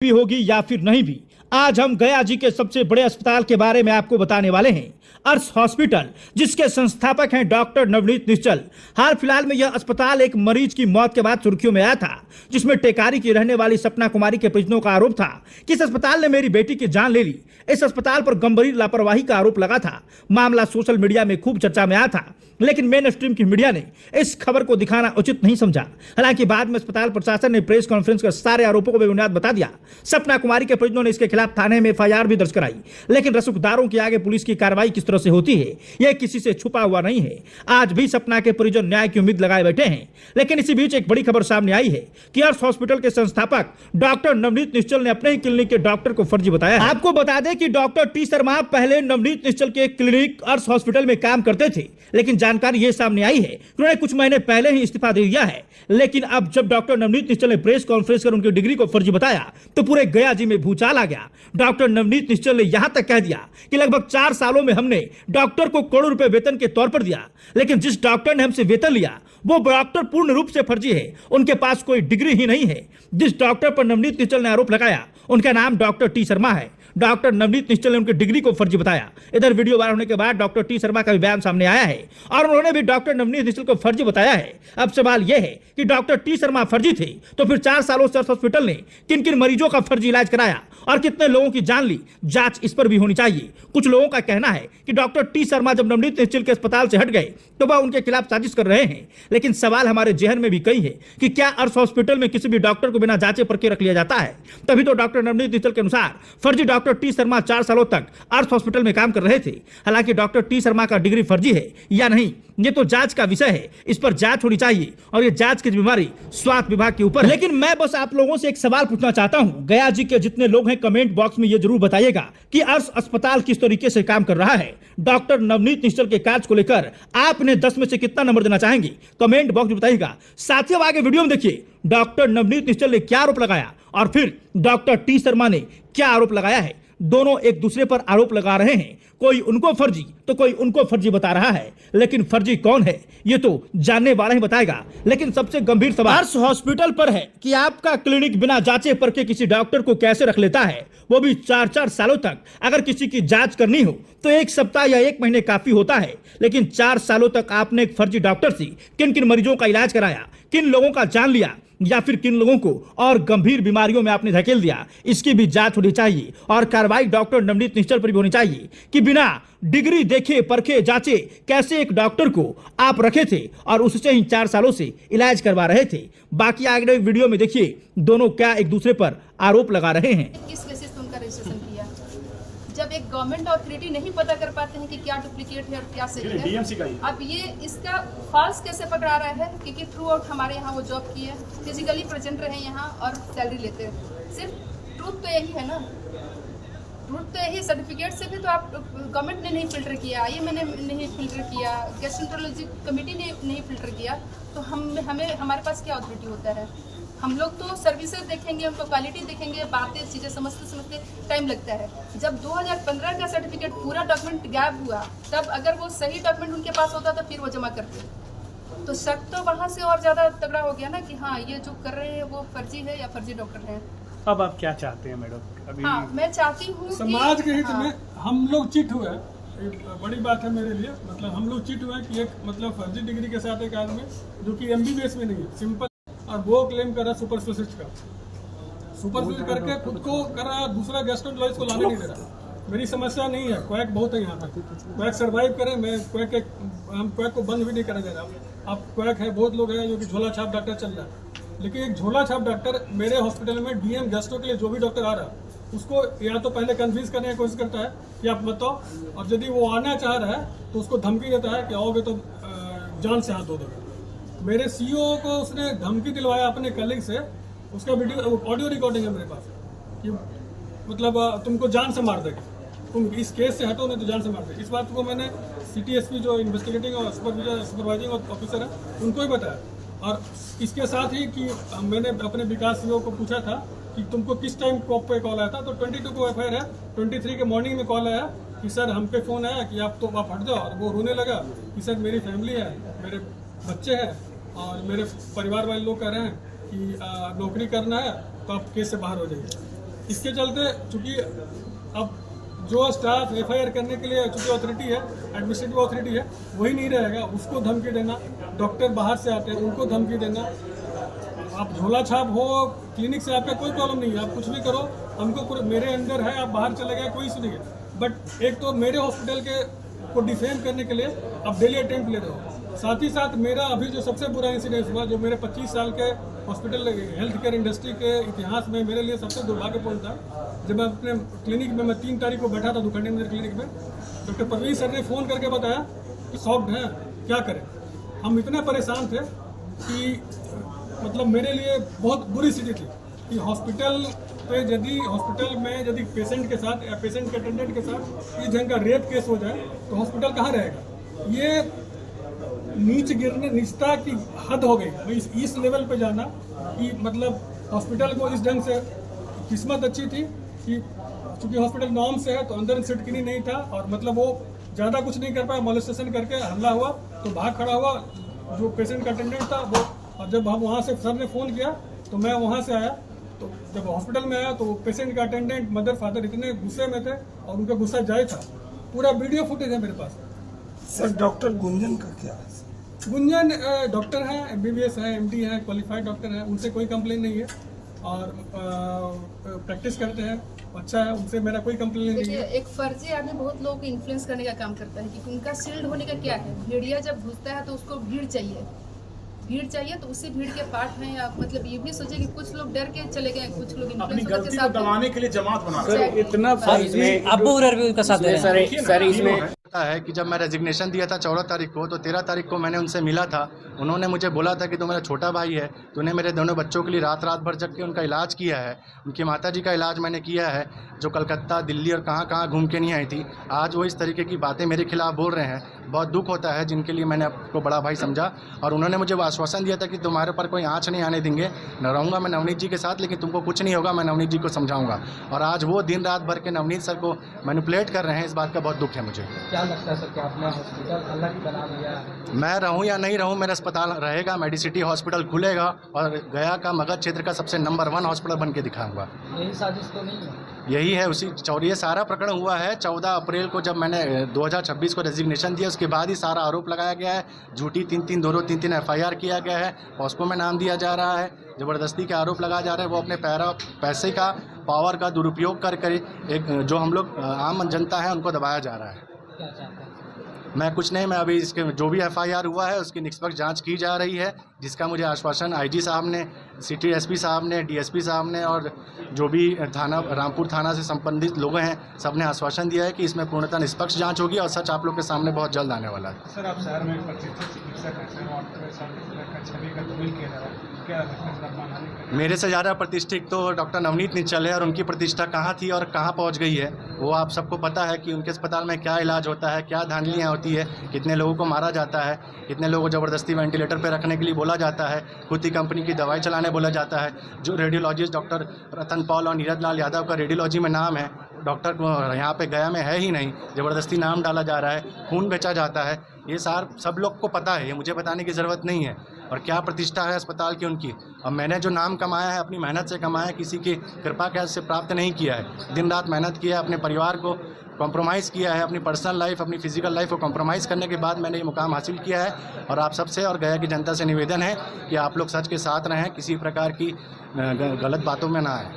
भी होगी या फिर नहीं भी, आज हम गया जी के सबसे बड़े अस्पताल के बारे में आपको बताने वाले हैं, अर्श हॉस्पिटल, जिसके संस्थापक हैं डॉक्टर नवनीत निश्चल। हाल फिलहाल में यह अस्पताल एक मरीज की मौत के बाद सुर्खियों में आया था, जिसमें टेकारी की रहने वाली सपना कुमारी के परिजनों का आरोप था कि इस अस्पताल ने मेरी बेटी की जान ले ली। इस अस्पताल पर गंभीर लापरवाही का आरोप लगा था। मामला सोशल मीडिया में खूब चर्चा में आया था, लेकिन मेन स्ट्रीम की मीडिया ने इस खबर को दिखाना उचित नहीं समझा। हालांकि बाद में अस्पताल प्रशासन ने प्रेस कॉन्फ्रेंस कर सारे आरोपों को बेबुनियाद बता दिया। सपना कुमारी के परिजनों ने इसके खिलाफ थाने में एफआईआर भी दर्ज कराई, लेकिन रसूखदारों के आगे पुलिस की कार्रवाई किस तरह से होती है, यह किसी से छुपा हुआ नहीं है। आज भी सपना के परिजन न्याय की उम्मीद लगाए बैठे हैं। लेकिन इसी बीच एक बड़ी खबर सामने आई है कि अर्श हॉस्पिटल के संस्थापक डॉक्टर नवनीत निश्चल ने अपने ही क्लिनिक के डॉक्टर को फर्जी बताया। आपको बता दें कि डॉक्टर टी शर्मा पहले नवनीत निश्चल के क्लिनिक अर्श हॉस्पिटल में काम करते थे, लेकिन जानकारी ये सामने आई है कि उन्होंने कुछ महीने पहले ही इस्तीफा दे दिया है। लेकिन अब जब डॉक्टर नवनीत निश्चल ने प्रेस कॉन्फ्रेंस कर उनकी डिग्री को फर्जी बताया, तो पूरे गया जी में भूचाल आ गया। डॉक्टर नवनीत निश्चल ने यहां तक कह दिया कि लगभग 4 सालों में हमने डॉक्टर को करोड़ों रुपए वेतन के तौर पर दिया, लेकिन जिस डॉक्टर ने हमसे वेतन लिया वो डॉक्टर पूर्ण रूप से फर्जी है, उनके पास कोई डिग्री ही नहीं है। जिस डॉक्टर पर नवनीत निश्चल ने आरोप लगाया उनका नाम डॉक्टर टी शर्मा है। डॉक्टर नवनीत निश्चल ने उनकी डिग्री को फर्जी बताया। इधर वीडियो वायरल होने के बाद डॉक्टर टी शर्मा का भी बयान सामने आया है और उन्होंने भी डॉक्टर नवनीत निश्चल को फर्जी बताया है। अब सवाल यह है कि डॉक्टर टी शर्मा फर्जी थे तो फिर 4 सालों से हॉस्पिटल ने किन किन मरीजों का फर्जी इलाज कराया और कितने लोगों की जान ली, जांच इस पर भी होनी चाहिए। कुछ लोगों का कहना है कि डॉक्टर टी शर्मा जब नवनीत निश्चल के अस्पताल से हट गए तो वह उनके खिलाफ साजिश कर रहे हैं। लेकिन सवाल हमारे जहन में भी कई है कि क्या अर्श हॉस्पिटल में किसी भी डॉक्टर को बिना जांचे परखे रख लिया जाता है? तभी तो डॉक्टर नवनीत निश्चल के अनुसार फर्जी डॉक्टर टी शर्मा 4 सालों तक अर्श हॉस्पिटल में काम कर रहे थे। हालांकि डॉक्टर टी शर्मा का डिग्री फर्जी है या नहीं, ये तो जांच का विषय है। इस पर जांच होनी चाहिए और ये जांच की जिम्मेदारी स्वास्थ्य विभाग के ऊपर है। लेकिन मैं बस आप लोगों से एक सवाल पूछना चाहता हूं, गया जी के जितने लोग हैं कमेंट बॉक्स में ये जरूर बताइएगा कि अर्श अस्पताल किस तरीके से काम कर रहा है। डॉक्टर नवनीत निश्चल के कार्य को लेकर आप इन्हें 10 में से कितना नंबर देना चाहेंगे, कमेंट बॉक्स में बताइएगा। साथियों, आगे वीडियो में देखिए डॉक्टर नवनीत निश्चल ने क्या आरोप लगाया और फिर डॉक्टर टी शर्मा ने क्या आरोप लगाया है। दोनों एक दूसरे पर आरोप लगा रहे हैं, कोई उनको फर्जी तो कोई उनको फर्जी बता रहा है, लेकिन फर्जी कौन है ये तो जानने वाला ही बताएगा। लेकिन सबसे गंभीर सवाल अर्श हॉस्पिटल पर है कि आपका क्लिनिक बिना जांचे परखे किसी डॉक्टर को कैसे रख लेता है, वो भी 4-4 सालों तक। अगर किसी की जांच करनी हो तो 1 सप्ताह या 1 महीने काफी होता है, लेकिन 4 सालों तक आपने एक फर्जी डॉक्टर से किन किन मरीजों का इलाज कराया, किन लोगों का जान लिया या फिर किन लोगों को और गंभीर बीमारियों में आपने धकेल दिया, इसकी भी जांच होनी चाहिए और कार्रवाई डॉक्टर नवनीत निश्चल पर भी होनी चाहिए कि बिना डिग्री देखे परखे जांचे कैसे एक डॉक्टर को आप रखे थे और उससे ही 4 सालों से इलाज करवा रहे थे। बाकी आगे वीडियो में देखिए दोनों क्या एक दूसरे पर आरोप लगा रहे हैं। किस बेसिस पे उनका रजिस्ट्रेशन किया? जब एक गवर्नमेंट अथॉरिटी नहीं पता कर पाते हैं कि क्या डुप्लीकेट है और क्या सही है, अब ये इसका फॉल्स कैसे पकड़ा रहा है? क्योंकि थ्रू आउट हमारे यहाँ वो जॉब की है, फिजिकली प्रेजेंट रहे यहाँ और सैलरी लेते हैं। सिर्फ ट्रूथ तो यही है ना, ट्रूथ तो यही। सर्टिफिकेट से भी तो आप गवर्नमेंट ने नहीं फिल्टर किया, IMA ने नहीं फिल्टर किया, गैस्ट्रोएंटरोलॉजी कमेटी ने नहीं फिल्टर किया, तो हमें हमारे पास क्या अथॉरिटी होता है? हम लोग तो सर्विसेज देखेंगे, उनको क्वालिटी देखेंगे, बातें चीज़ें समझते टाइम लगता है। जब 2015 का सर्टिफिकेट पूरा डॉक्यूमेंट गैप हुआ, तब अगर वो सही डॉक्यूमेंट उनके पास होता तो फिर वो जमा करते, तो शक तो वहाँ से और ज़्यादा तगड़ा हो गया ना कि हाँ ये जो कर रहे हैं वो फर्जी है या फर्जी डॉक्टर है। अब आप क्या चाहते हैं मैडम? अभी हाँ, मैं चाहती हूँ समाज के हित में हम लोग चिट हुए, बड़ी बात है मेरे लिए। मतलब हम लोग चिट हुए कि एक मतलब फर्जी डिग्री के साथ एक आदमी जो कि MBBS में नहीं है, सिंपल, और वो क्लेम कर रहा है सुपर स्पेशलिस्ट का, सुपर स्पेशलिस्ट करके खुद को कर रहा है, दूसरा गैस्ट्रोएंटरोलॉजिस्ट को लाने नहीं दे रहा। मेरी समस्या नहीं है, क्वैक बहुत है यहाँ पर, क्वैक सर्वाइव करें, मैं हम क्वैक को बंद भी नहीं करने दे रहा। अब क्वैक है, बहुत लोग हैं जो कि झोला छाप डॉक्टर चल रहा है, लेकिन एक झोला छाप डॉक्टर मेरे हॉस्पिटल में DM गैस्ट्रो के लिए जो भी डॉक्टर आ रहा है उसको या तो पहले कन्फ्यूज करने की कोशिश करता है कि आप बताओ, और यदि वो आना चाह रहा है तो उसको धमकी देता है कि आओगे तो जान से हाथ धो दोगे। मेरे CEO को उसने धमकी दिलवाया अपने कलीग से, उसका वीडियो ऑडियो रिकॉर्डिंग है मेरे पास कि मतलब तुमको जान से मार देगा, तुम इस केस से हटो नहीं तो जान से मार देगा। इस बात को मैंने CTSP जो इन्वेस्टिगेटिंग और सुपरवाइजिंग ऑफिसर है उनको ही बताया। और इसके साथ ही कि मैंने अपने विकास CEO को पूछा था कि तुमको किस टाइम कॉप पे कॉल आया था, तो 22 को FIR है, 23 के मॉर्निंग में कॉल आया कि सर हम पे फ़ोन आया कि आप हट जाओ, और वो रोने लगा कि सर मेरी फैमिली है, मेरे बच्चे हैं और मेरे परिवार वाले लोग कह रहे हैं कि नौकरी करना है तो आप केस से बाहर हो जाइए। इसके चलते चूंकि अब जो स्टाफ एफआईआर करने के लिए चूंकि अथॉरिटी है, एडमिनिस्ट्रेटिव अथॉरिटी है, वही नहीं रहेगा, उसको धमकी देना, डॉक्टर बाहर से आते हैं उनको धमकी देना। आप झोला छाप हो, क्लिनिक से आपका कोई प्रॉब्लम नहीं है, आप कुछ भी करो, हमको पूरे मेरे अंदर है, आप बाहर चले गए कोई इशू नहीं है। बट एक तो मेरे हॉस्पिटल के को डिफेम करने के लिए आप डेली अटेम्प्ट ले रहे हो। साथ ही साथ मेरा अभी जो सबसे बुरा इंसिडेंस हुआ, जो मेरे 25 साल के हॉस्पिटल हेल्थ केयर इंडस्ट्री के इतिहास में मेरे लिए सबसे दुर्भाग्यपूर्ण था, जब मैं अपने क्लिनिक में मैं 3 तारीख को बैठा था दुखंडी मंदिर क्लिनिक में, डॉक्टर परवीन सर ने फ़ोन करके बताया कि सॉफ्ट है, क्या करें। हम इतने परेशान थे कि मतलब मेरे लिए बहुत बुरी स्थिति थी कि हॉस्पिटल में यदि पेशेंट के साथ या पेशेंट के अटेंडेंट के साथ इस ढंग का रेप केस हो जाए तो हॉस्पिटल कहाँ रहेगा। ये नीचता की हद हो गई इस लेवल पे जाना कि मतलब हॉस्पिटल को इस ढंग से। किस्मत अच्छी थी कि चूंकि हॉस्पिटल नॉर्म से है तो अंदर सिटकिनी नहीं था और मतलब वो ज़्यादा कुछ नहीं कर पाया, मोलेस्टेशन करके हमला हुआ तो भाग खड़ा हुआ जो पेशेंट का अटेंडेंट था वो। और जब हम वहाँ से सर ने फ़ोन किया तो मैं वहाँ से आया, तो जब हॉस्पिटल में आया तो पेशेंट का अटेंडेंट मदर फादर इतने गुस्से में थे और उनका गुस्सा जायज़ था। पूरा वीडियो फुटेज है मेरे पास। सर डॉक्टर गुंजन का क्या है? गुंजन डॉक्टर हैं, MBBS हैं, MD हैं, क्वालिफाइड डॉक्टर हैं, उनसे कोई कंप्लेन नहीं है और प्रैक्टिस करते हैं, अच्छा है, उनसे मेरा कोई कंप्लेन नहीं देखिए, है। एक फर्जी आदमी बहुत लोगों को इन्फ्लुएंस करने का काम करता है कि उनका शील्ड होने का क्या है। भेड़िया जब घुसता है तो उसको भीड़ चाहिए तो उसी भीड़ के पार्ट हैं। या मतलब ये भी सोचे कि कुछ लोग डर के चले गए, कुछ लोग अपनी इन्फ्लुएंस गलती को दबाने के लिए जमात बना सर इतना अब्बू भी उनका साथ दे रहे हैं। सर इसमें है कि जब मैं रेजिग्नेशन दिया था 14 तारीख को, तो 13 तारीख को मैंने उनसे मिला था। उन्होंने मुझे बोला था कि तू मेरा छोटा भाई है, तूने मेरे दोनों बच्चों के लिए रात भर जग के उनका इलाज किया है। उनकी माताजी का इलाज मैंने किया है, जो कलकत्ता, दिल्ली और कहाँ घूम के नहीं आई थी। आज वो इस तरीके की बातें मेरे खिलाफ बोल रहे हैं। बहुत दुख होता है, जिनके लिए मैंने आपको बड़ा भाई समझा। और उन्होंने मुझे आश्वासन दिया था कि तुम्हारे पर कोई आँच नहीं आने देंगे, न रहूँगा मैं नवनीत जी के साथ, लेकिन तुमको कुछ नहीं होगा, मैं नवनीत जी को समझाऊंगा। और आज वो दिन रात भर के नवनीत सर को मैनिपुलेट कर रहे हैं। इस बात का बहुत दुख है मुझे। क्या लगता है सर कि आपने हॉस्पिटल अलग बना दिया? मैं रहूं या नहीं रहूं, मेरा अस्पताल रहेगा, मेडिसिटी हॉस्पिटल खुलेगा और गया का मगध क्षेत्र का सबसे नंबर 1 हॉस्पिटल बन के दिखाऊंगा। यही साजिश तो नहीं है? यही है उसी ये सारा प्रकरण हुआ है 14 अप्रैल को, जब मैंने 2026 को रेजिग्नेशन दिया। उसके बाद ही सारा आरोप लगाया गया है। झूठी 3 FIR किया गया है, पॉस्को में नाम दिया जा रहा है, ज़बरदस्ती के आरोप लगाए जा रहे हैं। वो अपने पैसे का, पावर का दुरुपयोग कर एक जो हम लोग आम जनता है उनको दबाया जा रहा है। क्या चाहते हैं? मैं कुछ नहीं, मैं अभी इसके जो भी FIR हुआ है उसकी निष्पक्ष जांच की जा रही है, जिसका मुझे आश्वासन IG साहब ने, सिटी SP साहब ने, DSP साहब ने और जो भी रामपुर थाना से संबंधित लोग हैं सब ने आश्वासन दिया है कि इसमें पूर्णतः निष्पक्ष जांच होगी और सच आप लोग के सामने बहुत जल्द आने वाला है। सर आप शहर में प्रतिष्ठित चिकित्सक हैं और छवि का धूल किया जा रहा है, क्या मेरे से ज़्यादा प्रतिष्ठित तो डॉक्टर नवनीत निश्चल है और उनकी प्रतिष्ठा कहाँ थी और कहाँ पहुँच गई है वो आप सबको पता है कि उनके अस्पताल में क्या इलाज होता है, क्या धांधलियाँ होती है, कितने लोगों को मारा जाता है, कितने लोगों को ज़बरदस्ती वेंटिलेटर पर रखने के लिए बोला जाता है, खुद ही कंपनी की दवाई चलाने बोला जाता है। जो रेडियोलॉजिस्ट डॉक्टर रतन पॉल और नीरज लाल यादव का रेडियोलॉजी में नाम है, डॉक्टर को यहाँ पे गया में है ही नहीं, ज़बरदस्ती नाम डाला जा रहा है, खून बेचा जाता है। ये सब लोग को पता है, ये मुझे बताने की ज़रूरत नहीं है। और क्या प्रतिष्ठा है अस्पताल की उनकी, और मैंने जो नाम कमाया है अपनी मेहनत से कमाया है, किसी की कृपा कैसे से प्राप्त नहीं किया है। दिन रात मेहनत किया है, अपने परिवार को कॉम्प्रोमाइज़ किया है, अपनी पर्सनल लाइफ, अपनी फिजिकल लाइफ को कॉम्प्रोमाइज़ करने के बाद मैंने ये मुकाम हासिल किया है। और आप सबसे और गया की जनता से निवेदन है कि आप लोग सच के साथ रहें, किसी प्रकार की गलत बातों में ना आए।